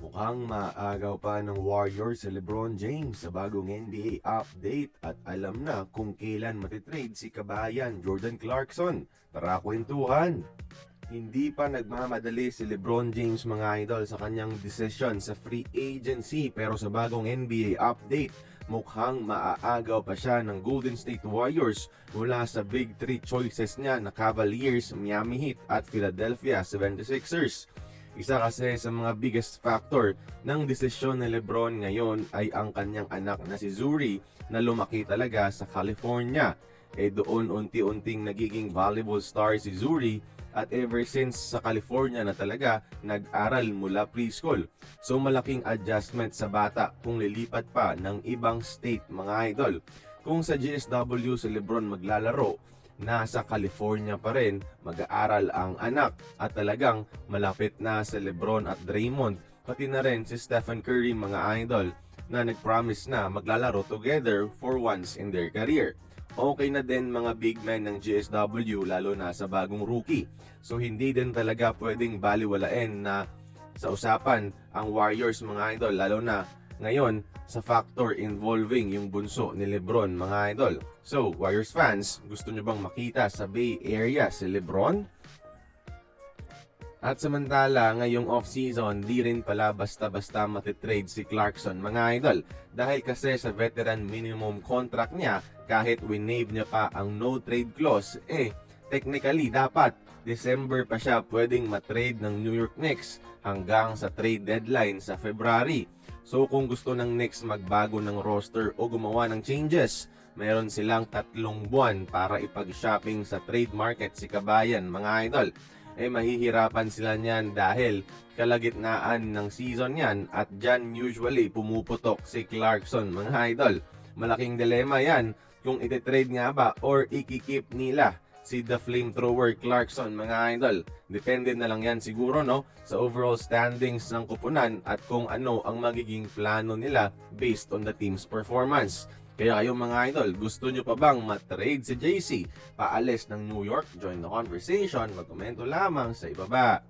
Mukhang maagaw pa ng Warriors si LeBron James sa bagong NBA update at alam na kung kailan matitrade si kabayan Jordan Clarkson. Tara kwentuhan! Hindi pa nagmamadali si LeBron James mga idol sa kanyang desisyon sa free agency pero sa bagong NBA update, mukhang maaagaw pa siya ng Golden State Warriors mula sa Big 3 choices niya na Cavaliers, Miami Heat at Philadelphia 76ers. Isa kasi sa mga biggest factor ng desisyon ni LeBron ngayon ay ang kanyang anak na si Zuri na lumaki talaga sa California. Doon unti-unting nagiging volleyball star si Zuri at ever since sa California na talaga nag-aral mula preschool. So malaking adjustment sa bata kung lilipat pa ng ibang state mga idol. Kung sa GSW si LeBron maglalaro, nasa California pa rin, mag-aaral ang anak at talagang malapit na si LeBron at Draymond, pati na rin si Stephen Curry mga idol na nag-promise na maglalaro together for once in their career. Okay na din mga big men ng GSW lalo na sa bagong rookie. So hindi din talaga pwedeng baliwalain na sa usapan ang Warriors mga idol lalo na ngayon sa factor involving yung bunso ni LeBron mga idol. So Warriors fans, gusto nyo bang makita sa Bay Area si LeBron? At samantala, ngayong off-season, di rin pala basta-basta matitrade si Clarkson mga idol. Dahil kasi sa veteran minimum contract niya, kahit winave niya pa ang no-trade clause, technically dapat December pa siya pwedeng matrade ng New York Knicks hanggang sa trade deadline sa February. So kung gusto ng Knicks magbago ng roster o gumawa ng changes, meron silang 3 buwan para ipag-shopping sa trade market si kabayan mga idol. Mahihirapan sila niyan dahil kalagitnaan ng season yan at dyan usually pumuputok si Clarkson mga idol. Malaking dilema yan kung ititrade nga ba or ikikip nila si The Flamethrower Clarkson mga idol. Depende na lang yan siguro sa overall standings ng kupunan at kung ano ang magiging plano nila based on the team's performance. Kaya kayo mga idol, gusto nyo pa bang matrade si JC paalis ng New York? Join the conversation, magkomento lamang sa ibaba.